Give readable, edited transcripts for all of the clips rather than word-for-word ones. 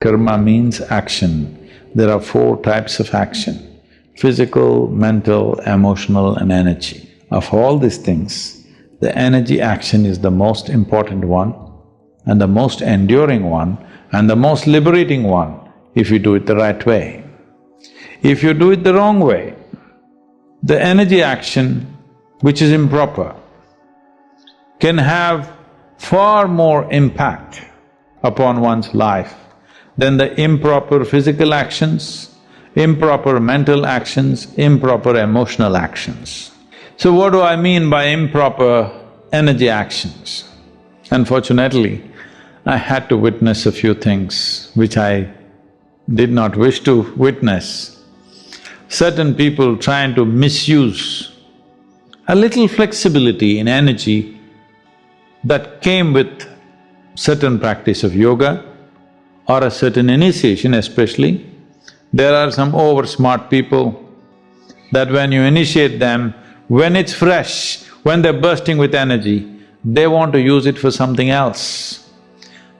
Karma means action. There are four types of action: physical, mental, emotional and energy. Of all these things, the energy action is the most important one and the most enduring one and the most liberating one if you do it the right way. If you do it the wrong way, the energy action, which is improper, can have far more impact upon one's life than the improper physical actions, improper mental actions, improper emotional actions. So what do I mean by improper energy actions? Unfortunately, I had to witness a few things which I did not wish to witness. Certain people trying to misuse a little flexibility in energy that came with certain practice of yoga or a certain initiation especially. There are some over-smart people that when you initiate them, when it's fresh, when they're bursting with energy, they want to use it for something else.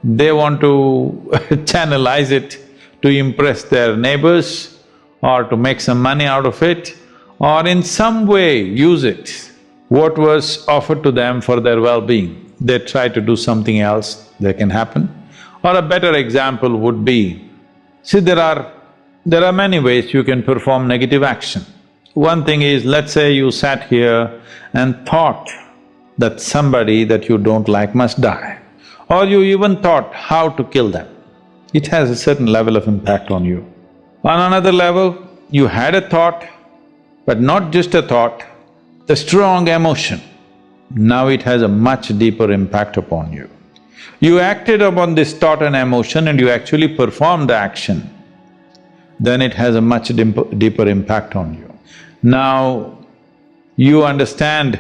They want to channelize it to impress their neighbors or to make some money out of it or in some way use it. What was offered to them for their well-being, they try to do something else, that can happen. Or a better example would be, see there are many ways you can perform negative action. One thing is, let's say you sat here and thought that somebody that you don't like must die, or you even thought how to kill them. It has a certain level of impact on you. On another level, you had a thought, but not just a thought, a strong emotion. Now it has a much deeper impact upon you. You acted upon this thought and emotion and you actually performed the action, then it has a much deeper impact on you. Now, you understand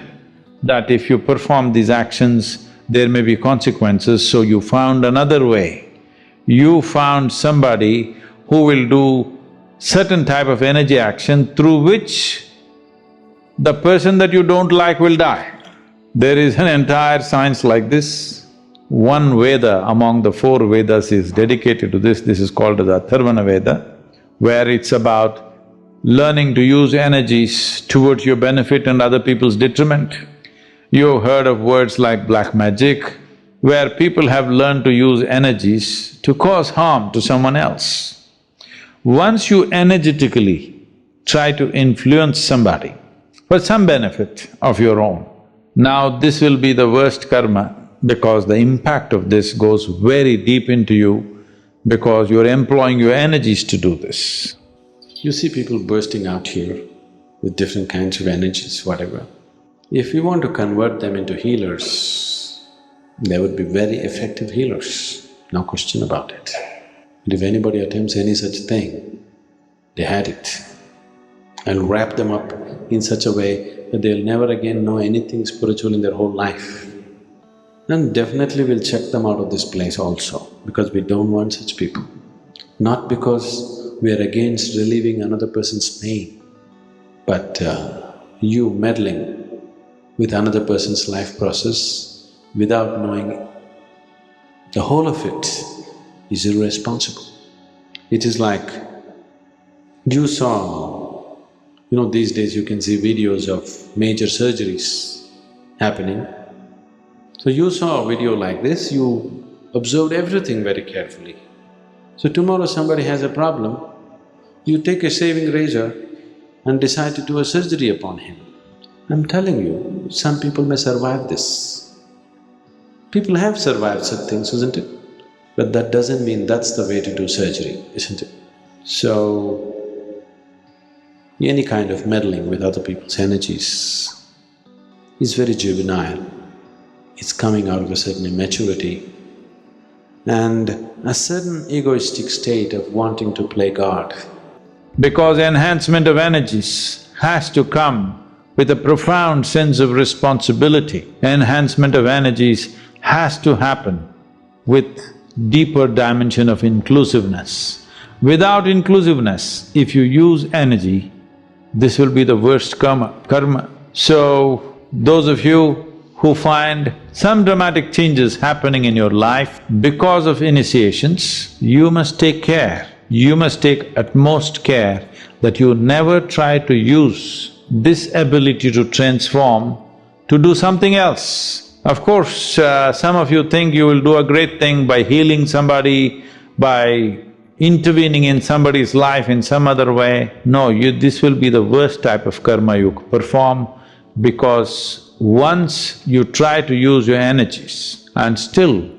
that if you perform these actions, there may be consequences, so you found another way. You found somebody who will do certain type of energy action through which the person that you don't like will die. There is an entire science like this. One Veda among the four Vedas is dedicated to this is called as Atharvana Veda, where it's about learning to use energies towards your benefit and other people's detriment. You've heard of words like black magic, where people have learned to use energies to cause harm to someone else. Once you energetically try to influence somebody for some benefit of your own, now this will be the worst karma because the impact of this goes very deep into you because you're employing your energies to do this. You see people bursting out here with different kinds of energies, whatever. If you want to convert them into healers, they would be very effective healers, no question about it. But if anybody attempts any such thing, they had it. I'll wrap them up in such a way that they'll never again know anything spiritual in their whole life. And definitely we'll check them out of this place also, because we don't want such people. Not because we are against relieving another person's pain, but you meddling with another person's life process without knowing the whole of it is irresponsible. It is like you saw, these days you can see videos of major surgeries happening. So you saw a video like this, you observed everything very carefully. So tomorrow somebody has a problem, you take a shaving razor and decide to do a surgery upon him. I'm telling you, some people may survive this. People have survived such things, isn't it? But that doesn't mean that's the way to do surgery, isn't it? So, any kind of meddling with other people's energies is very juvenile. It's coming out of a certain immaturity and a certain egoistic state of wanting to play God. Because enhancement of energies has to come with a profound sense of responsibility. Enhancement of energies has to happen with deeper dimension of inclusiveness. Without inclusiveness, if you use energy, this will be the worst karma. So, those of you who find some dramatic changes happening in your life because of initiations, you must take care. You must take utmost care that you never try to use this ability to transform to do something else. Of course, some of you think you will do a great thing by healing somebody, by intervening in somebody's life in some other way. No, this will be the worst type of karma you perform, because once you try to use your energies and still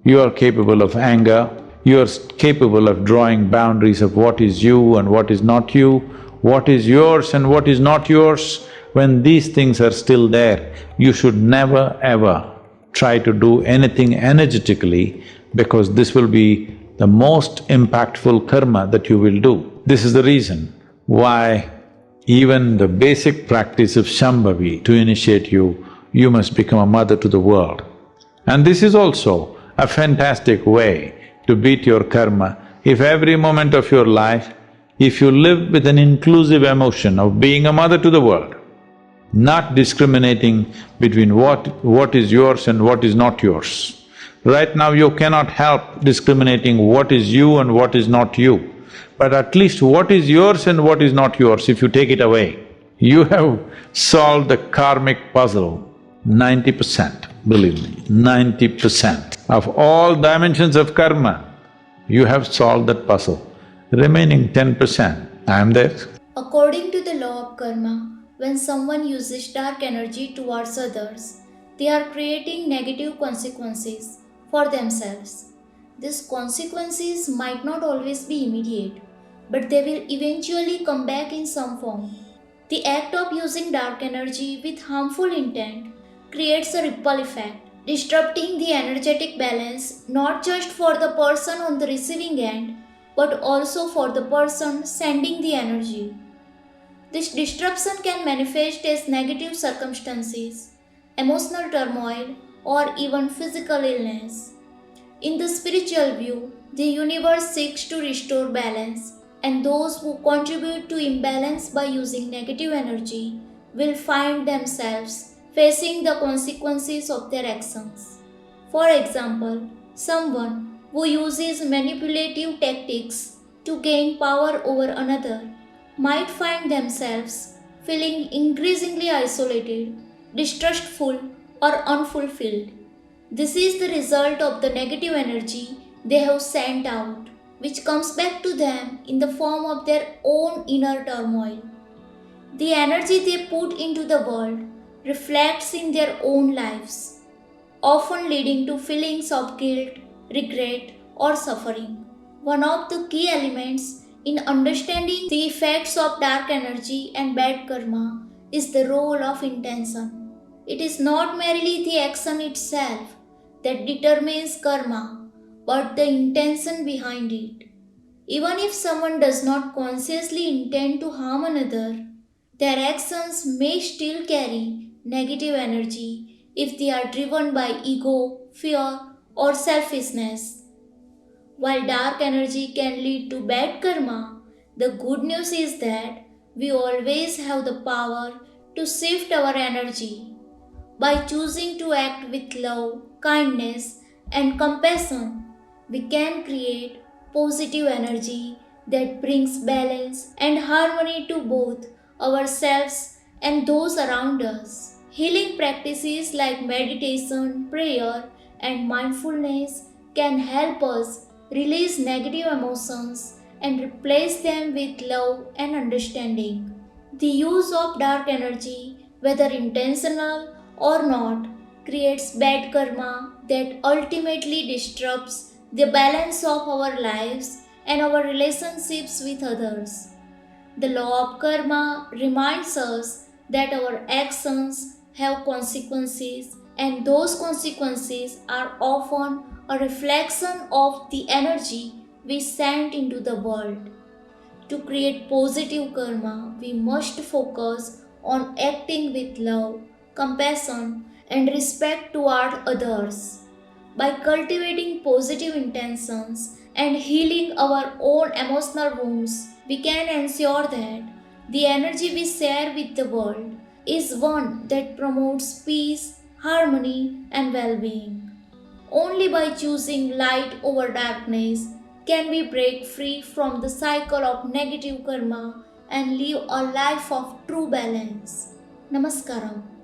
you are capable of anger, you are capable of drawing boundaries of what is you and what is not you, what is yours and what is not yours. When these things are still there, you should never ever try to do anything energetically, because this will be the most impactful karma that you will do. This is the reason why even the basic practice of Shambhavi, to initiate you, you must become a mother to the world. And this is also a fantastic way to beat your karma. If every moment of your life, if you live with an inclusive emotion of being a mother to the world, not discriminating between what is yours and what is not yours. Right now you cannot help discriminating what is you and what is not you, but at least what is yours and what is not yours, if you take it away, you have solved the karmic puzzle 90%, believe me, 90%. Of all dimensions of karma, you have solved that puzzle. Remaining 10%, I am there. According to the law of karma, when someone uses dark energy towards others, they are creating negative consequences for themselves. These consequences might not always be immediate, but they will eventually come back in some form. The act of using dark energy with harmful intent creates a ripple effect, disrupting the energetic balance not just for the person on the receiving end, but also for the person sending the energy. This disruption can manifest as negative circumstances, emotional turmoil, or even physical illness. In the spiritual view, the universe seeks to restore balance, and those who contribute to imbalance by using negative energy will find themselves facing the consequences of their actions. For example, someone who uses manipulative tactics to gain power over another might find themselves feeling increasingly isolated, distrustful, or unfulfilled. This is the result of the negative energy they have sent out, which comes back to them in the form of their own inner turmoil. The energy they put into the world reflects in their own lives, often leading to feelings of guilt, regret, or suffering. One of the key elements in understanding the effects of dark energy and bad karma is the role of intention. It is not merely the action itself that determines karma, but the intention behind it. Even if someone does not consciously intend to harm another, their actions may still carry negative energy if they are driven by ego, fear, or selfishness. While dark energy can lead to bad karma, the good news is that we always have the power to shift our energy. By choosing to act with love, kindness, and compassion, we can create positive energy that brings balance and harmony to both ourselves and those around us. Healing practices like meditation, prayer, and mindfulness can help us release negative emotions and replace them with love and understanding. The use of dark energy, whether intentional or not, creates bad karma that ultimately disrupts the balance of our lives and our relationships with others. The law of karma reminds us that our actions have consequences, and those consequences are often a reflection of the energy we send into the world. To create positive karma, we must focus on acting with love, compassion, and respect toward others. By cultivating positive intentions and healing our own emotional wounds, we can ensure that the energy we share with the world is one that promotes peace, harmony, and well being. Only by choosing light over darkness can we break free from the cycle of negative karma and live a life of true balance. Namaskaram.